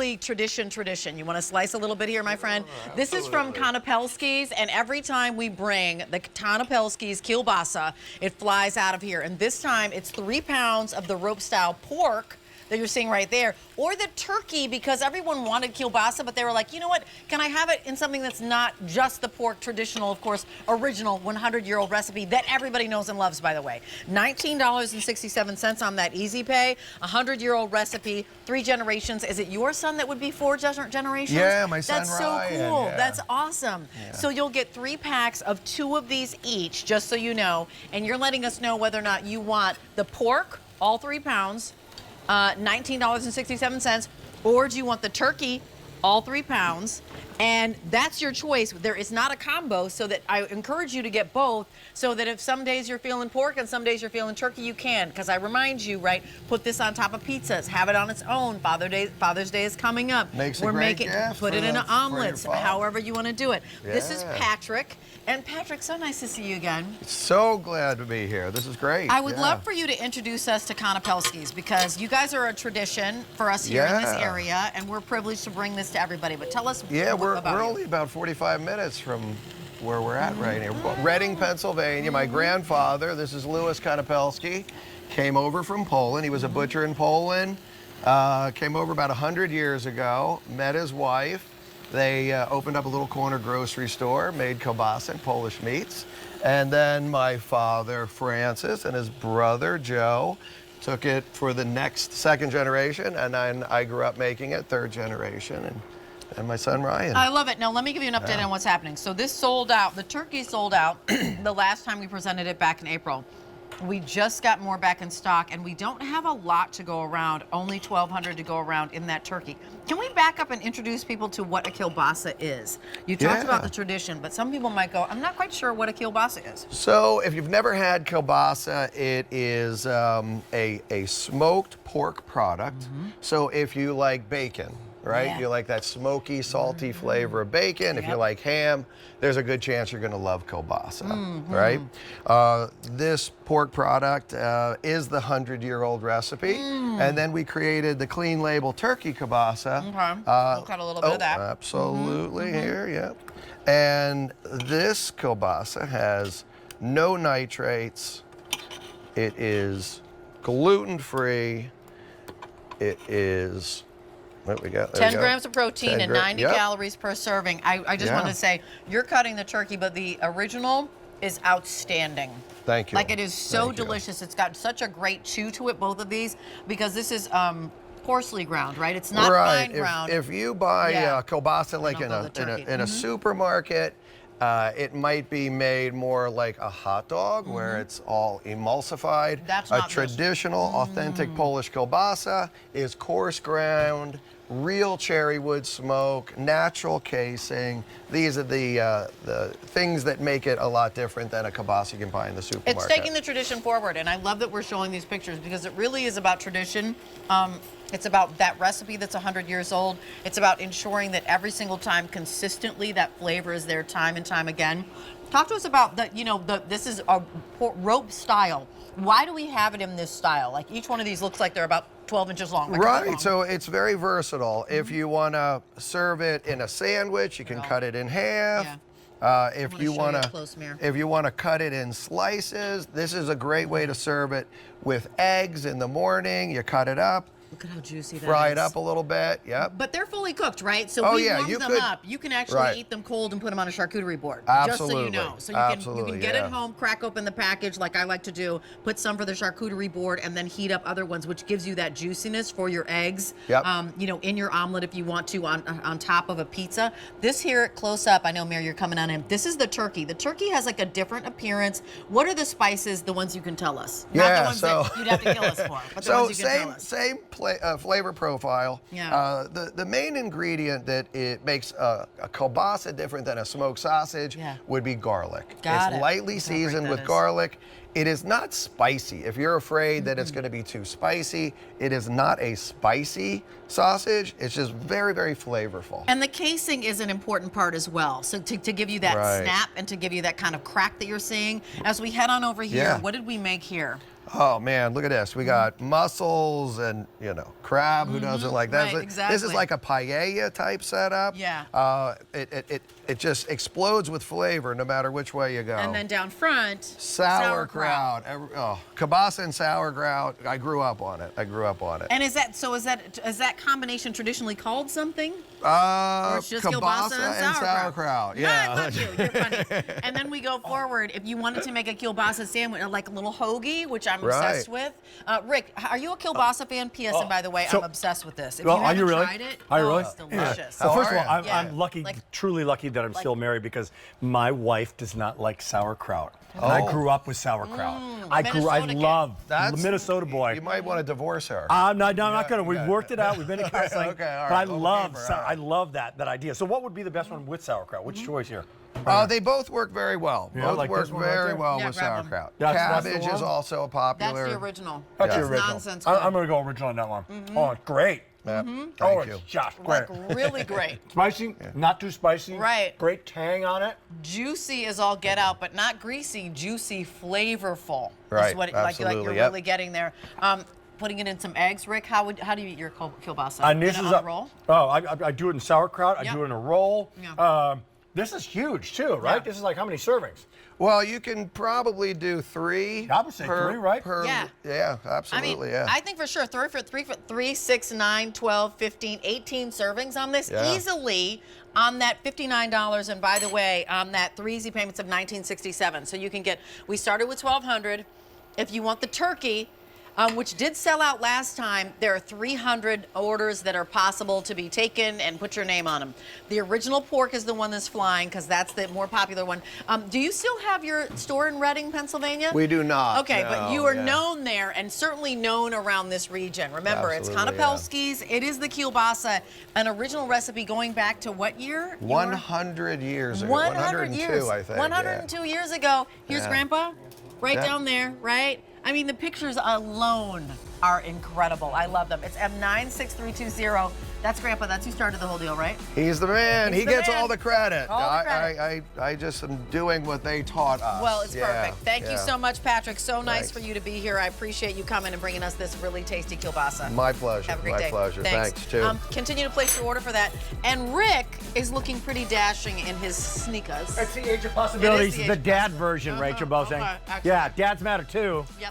really tradition. You want to slice a little bit here, my friend? This is from Konopelski's, and every time we bring the Konopelski's Kielbasa, it flies out of here. And this time it's 3 pounds of the rope-style pork that you're seeing right there, or the turkey, because everyone wanted kielbasa, but they were like, you know what, can I have it in something that's not just the pork traditional, of course, original 100-year-old recipe that everybody knows and loves, by the way. $19.67 on that easy pay, 100-year-old recipe, 3 generations. Is it your son that would be 4 generations? Yeah, my son That's Ryan. so cool. Yeah. That's awesome. Yeah. So you'll get 3 packs of 2 of these each, just so you know, and you're letting us know whether or not you want the pork, all 3 pounds, $19.67, or do you want the turkey, all 3 pounds? And that's your choice. There is not a combo, so that I encourage you to get both, so that if some days you're feeling pork and some days you're feeling turkey, you can. Because I remind you, right, put this on top of pizzas, have it on its own. Father's Day is coming up. We're making put it in an omelet, however you want to do it. Yeah. This is Patrick. And Patrick, so nice to see you again. So glad to be here. This is great. I would love for you to introduce us to Konopelski's, because you guys are a tradition for us here in this area, and we're privileged to bring this to everybody. But tell us we're only about 45 minutes from where we're at right here. Reading, Pennsylvania. My grandfather, this is Louis Konopelski, came over from Poland. He was a butcher in Poland. Came over about 100 years ago, met his wife. They opened up a little corner grocery store, made kielbasa and Polish meats. And then my father, Francis, and his brother, Joe, took it for the next 2nd generation. And then I grew up making it, 3rd generation. And my son, Ryan. I love it. Now, let me give you an update on what's happening. So this sold out. The turkey sold out the last time we presented it back in April. We just got more back in stock, and we don't have a lot to go around, only 1,200 to go around in that turkey. Can we back up and introduce people to what a kielbasa is? You talked about the tradition, but some people might go, I'm not quite sure what a kielbasa is. So if you've never had kielbasa, it is a smoked pork product. So if you like bacon, right? You like that smoky, salty flavor of bacon. If you like ham, there's a good chance you're going to love kielbasa, right? This pork product is the 100-year-old recipe. And then we created the clean label turkey kielbasa. We'll cut a little bit of that. Absolutely, here, And this kielbasa has no nitrates. It is gluten-free. It is... What we got? 10 grams of protein and 90 calories per serving. I just wanted to say, you're cutting the turkey, but the original is outstanding. Thank you. Like, it is so delicious. It's got such a great chew to it, both of these, because this is coarsely ground, right? It's not fine ground. If you buy kielbasa like in a supermarket, it might be made more like a hot dog, where it's all emulsified. That's a traditional, authentic Polish kielbasa is coarse ground, real cherry wood smoke, natural casing. These are the things that make it a lot different than a kielbasa you can buy in the supermarket. It's taking the tradition forward, and I love that we're showing these pictures, because it really is about tradition. It's about that recipe that's 100 years old. It's about ensuring that every single time, consistently, that flavor is there time and time again. Talk to us about this is a rope style. Why do we have it in this style? Like, each one of these looks like they're about 12 inches long. Right, so it's very versatile. If you want to serve it in a sandwich, you can cut it in half. If you want to cut it in slices, this is a great way to serve it with eggs in the morning. You cut it up. Look at how juicy that is. Fry it up a little bit, But they're fully cooked, right? So we warm them up. You can actually eat them cold and put them on a charcuterie board. Absolutely. Just so you know. So you can get it home, crack open the package like I like to do, put some for the charcuterie board, and then heat up other ones, which gives you that juiciness for your eggs. In your omelet if you want to, on top of a pizza. This here, close up, I know, Mary, you're coming on in. This is the turkey. The turkey has like a different appearance. What are the spices, the ones you can tell us? Not the ones that you'd have to kill us for, but the ones you can tell us. Same flavor profile. The main ingredient that it makes a kielbasa different than a smoked sausage would be garlic. It's lightly seasoned with garlic. It is not spicy. If you're afraid that it's going to be too spicy, it is not a spicy sausage. It's just very, very flavorful. And the casing is an important part as well. So to give you that snap and to give you that kind of crack that you're seeing. As we head on over here, what did we make here? Oh man, look at this. We got mussels and crab. Who doesn't like that? Right, exactly. This is like a paella type setup. Yeah. It just explodes with flavor no matter which way you go. And then down front, sauerkraut. Oh, kielbasa and sauerkraut. I grew up on it. And is that combination traditionally called something? Or it's just kielbasa and sauerkraut. Yeah. I love you. You're funny. And then we go forward. If you wanted to make a kielbasa sandwich, like a little hoagie, which I'm obsessed with. Rick, are you a kielbasa fan? P.S. and by the way, I'm obsessed with this. If you haven't tried it, it's delicious. Well, first of all, I'm lucky, truly lucky that I'm still married because my wife does not like sauerkraut. And I grew up with sauerkraut. I love Minnesota boy. You might want to divorce her. No, I'm not going to. We've worked it out. We've been in counseling. Okay, all but right. I love that idea. So what would be the best one with sauerkraut? Which choice here? They both work very well. Yeah, both work very well with sauerkraut. Cabbage is also a popular. That's the original. That's the original. Nonsense. I'm going to go original on that one. Oh, it's great. Thank you. It's just great. Like really great. Spicy, not too spicy. Right. Great tang on it. Juicy is all get out, but not greasy. Juicy, flavorful. Right. Is what Absolutely. you're really getting there. Putting it in some eggs, Rick. How do you eat your kielbasa? This is on a roll. Oh, I do it in sauerkraut. I do it in a roll. Yeah. This is huge too, right? Yeah. This is like how many servings? Well, you can probably do 3. I would say 3, right? Yeah, absolutely. I think for sure 3, 6, 9, 12, 15, 18 servings on this easily on that $59. And by the way, on that 3 easy payments of $19.67. So you can get. We started with $1,200. If you want the turkey, which did sell out last time, there are 300 orders that are possible to be taken and put your name on them. The original pork is the one that's flying because that's the more popular one. Do you still have your store in Reading, Pennsylvania? We do not. Okay, no, but you are known there and certainly known around this region. Remember, it's Konopelski's. It is the kielbasa, an original recipe going back to what year? 100 years ago. 100 years. I think. 102 years ago. Here's Grandpa, right down there, right? I mean, the pictures alone are incredible. I love them. It's M96320. That's Grandpa. That's who started the whole deal, right? He's the man. He gets all the credit. All the credit. I just am doing what they taught us. Well, it's perfect. Thank you so much, Patrick. So nice Thanks. for you to be here. I appreciate you coming and bringing us this really tasty kielbasa. My pleasure. Have a great day. My pleasure. Thanks too. Continue to place your order for that. And Rick is looking pretty dashing in his sneakers. It's the age of possibilities. It is The dad version, Rachel Bowe saying. Okay, Yeah, dads matter too. Yeah,